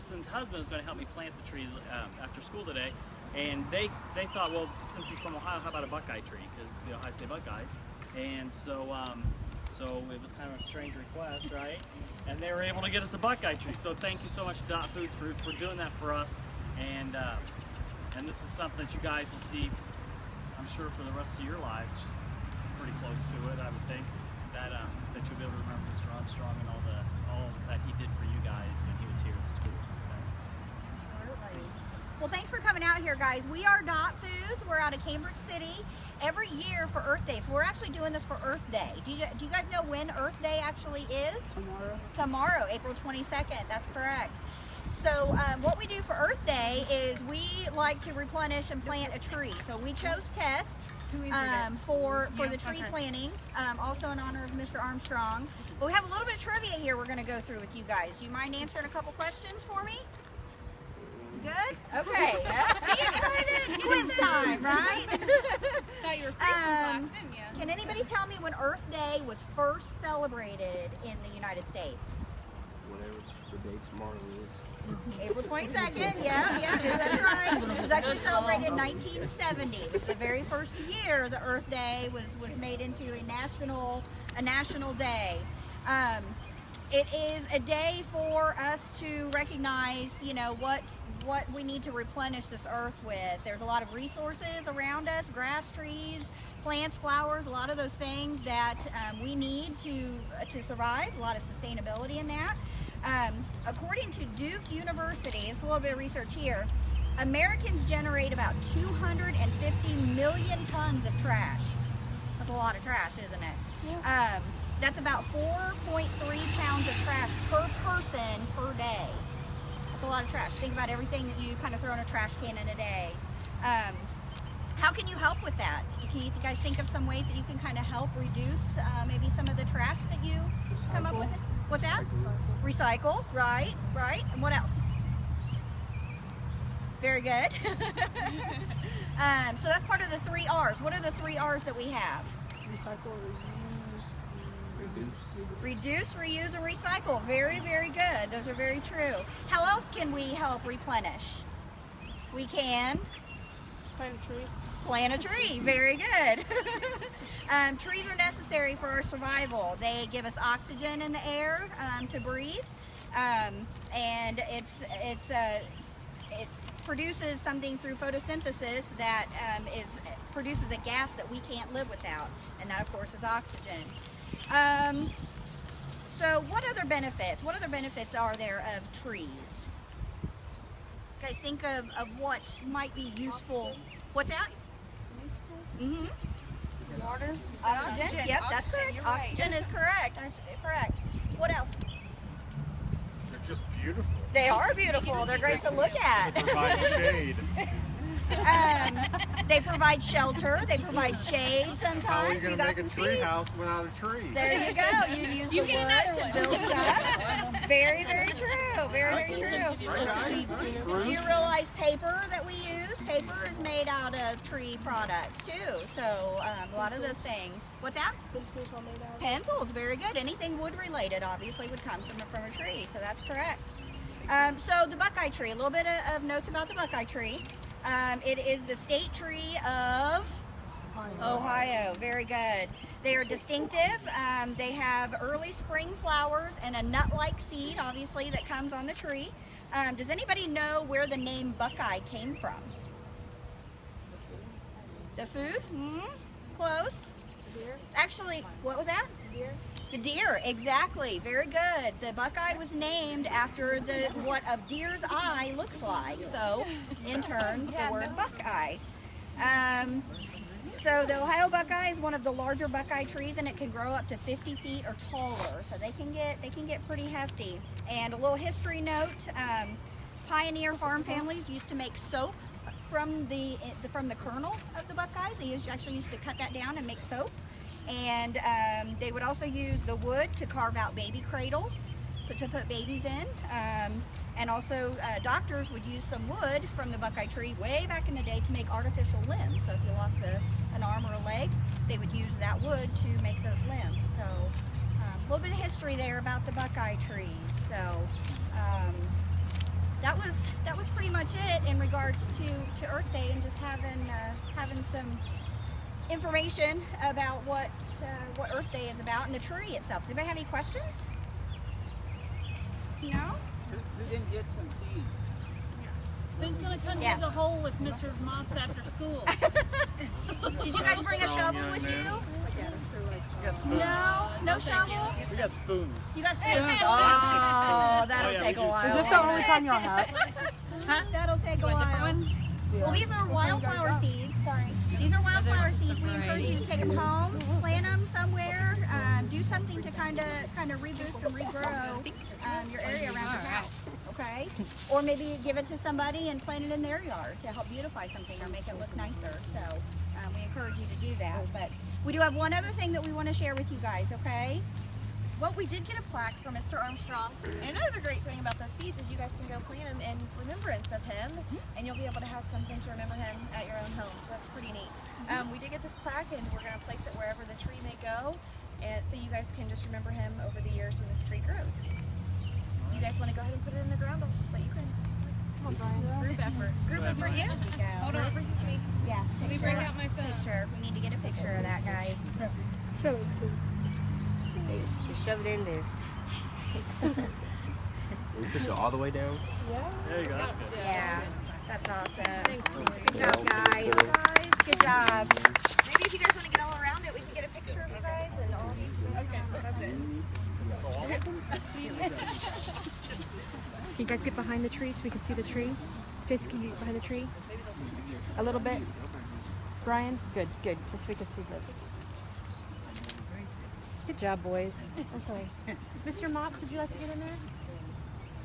Wilson's husband was going to help me plant the tree after school today, and they thought, well, since he's from Ohio, how about a Buckeye tree? Because the Ohio State Buckeyes. And so so it was kind of a strange request, right? And they were able to get us a Buckeye tree. So thank you so much, Dot Foods, for doing that for us. And this is something that you guys will see, I'm sure, for the rest of your lives. Just pretty close to it, I would think. That you'll be able to remember Mr. Armstrong and all that he did for you guys when he was here at the school. Absolutely. Well, thanks for coming out here, guys. We are Dot Foods. We're out of Cambridge City. Every year for Earth Day, so we're actually doing this for Earth Day. Do you guys know when Earth Day actually is? Tomorrow. Tomorrow, April 22nd. That's correct. So what we do for Earth Day is we like to replenish and plant a tree. So we chose Test for the tree planting, also in honor of Mr. Armstrong. But we have a little bit of trivia here we're going to go through with you guys. Do you mind answering a couple questions for me? Good? Okay. Quiz time, right? Thought you were free from class, didn't you? Can anybody tell me when Earth Day was first celebrated in the United States? Whatever the date tomorrow is. April 22nd, yeah, that's right. It was actually celebrated in 1970. It was the very first year the Earth Day was made into a national day. It is a day for us to recognize, you know, what we need to replenish this earth with. There's a lot of resources around us, grass, trees, plants, flowers, a lot of those things that we need to survive, a lot of sustainability in that. According to Duke University, it's a little bit of research here, Americans generate about 250 million tons of trash. That's a lot of trash, isn't it? Yeah. That's about 4.3 pounds of trash per person per day. That's a lot of trash. Think about everything that you kind of throw in a trash can in a day. How can you help with that? Can you guys think of some ways that you can kind of help reduce maybe some of the trash that you come up with? What's that? Recycle, right. And what else? Very good. So that's part of the 3 R's. What are the 3 R's that we have? Recycle, Reduce, reuse, and recycle. Very, very good. Those are very true. How else can we help replenish? We can plant a tree. Plant a tree. Very good. Trees are necessary for our survival. They give us oxygen in the air to breathe, and it produces something through photosynthesis that produces a gas that we can't live without, and that of course is oxygen. So what other benefits are there of trees? Guys, think of what might be useful. What's that? Useful? Water? Oxygen? Yep, that's correct. You're right. Oxygen is correct. Correct. What else? They're just beautiful. They are beautiful. They're great to look at. They provide shade. They provide shelter. They provide shade sometimes. How are you going to make a some tree seeds. house without a tree? There you go. You use You the get wood another to build stuff. Very, very true. Very, very true. Do you realize paper that we use? Paper is made out of tree products too. So a lot of those things. What's that? Pencils are made out of. Pencils. Very good. Anything wood related obviously would come from a tree. So that's correct. So the Buckeye tree. A little bit of notes about the Buckeye tree. It is the state tree of Ohio. Very good. They are distinctive. They have early spring flowers and a nut-like seed, obviously, that comes on the tree. Does anybody know where the name Buckeye came from? The food? Close. Deer? Actually, what was that? Deer? The deer, exactly. Very good. The Buckeye was named after what a deer's eye looks like. So, in turn, the word Buckeye. So the Ohio Buckeye is one of the larger Buckeye trees, and it can grow up to 50 feet or taller. So they can get pretty hefty. And a little history note: pioneer farm families used to make soap from the kernel of the Buckeyes. They actually used to cut that down and make soap. And they would also use the wood to carve out baby cradles to put babies in. And also doctors would use some wood from the Buckeye tree way back in the day to make artificial limbs. So if you lost an arm or a leg, they would use that wood to make those limbs. So a little bit of history there about the Buckeye trees. So much it in regards to Earth Day and just having some information about what Earth Day is about and the tree itself. Does anybody have any questions? No? Who didn't get some seeds? Who's gonna come Yeah. dig a hole with Mr. Mott's after school? Did you guys bring a shovel with you? We got spoons. No shovel? We got spoons. You got spoons? Oh, that'll Oh, yeah, take we a do while. spoons. Is this the only time y'all have? Huh? That'll take a while. Well, these are wildflower seeds. Sorry. These are wildflower seeds. We encourage you to take them home, plant them somewhere, do something to kind of reboost and regrow your area around your house. Okay? Or maybe give it to somebody and plant it in their yard to help beautify something or make it look nicer. So we encourage you to do that. But we do have one other thing that we want to share with you guys. Okay? Well, we did get a plaque from Mr. Armstrong. And another great thing about those seeds is you guys can go plant them in remembrance of him, and you'll be able to have something to remember him at your own home. So that's pretty neat. We did get this plaque, and we're going to place it wherever the tree may go, and so you guys can just remember him over the years when this tree grows. Do you guys want to go ahead and put it in the ground? I'll let you guys. Come on, Brian. Group effort. Group effort, yeah. Hold on, let me Yeah. bring out my phone. Picture. We need to get a picture of that, guys. Show it to me. Just shove it in there. We push it all the way down. There you go. That's good. Yeah. That's awesome. Good job, guys. Good job. Maybe if you guys want to get all around it, we can get a picture of you guys and all of you. Okay, that's it. Can you guys get behind the tree so we can see the tree? Jason, can you get behind the tree? A little bit. Brian? Good, good. Just so we can see this. Good job, boys. I'm sorry. Mr. Mott, would you like to get in there?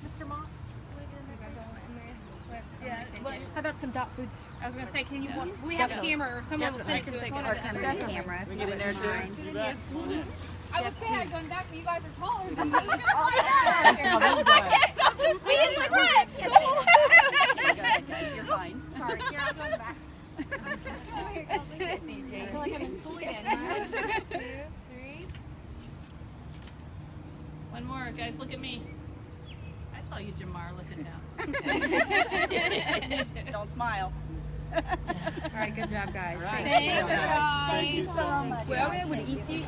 Mr. Mott? Yeah. How about some dot foods? I was gonna say, can you? We have a camera, or someone will send it to us. One or the other. Got the camera. We get in there too. You bet. I would say I'd gone back, but you guys are taller than me. I guess I'm just being the red. You're fine. Sorry, here I'll go back. I feel like I'm in school again. 1, 2, 3. One more, guys. Look at me. I saw you, Jamar, looking down. Don't smile. All right, good job, guys. Thank you, guys. Thank you so much. Well, we would eat the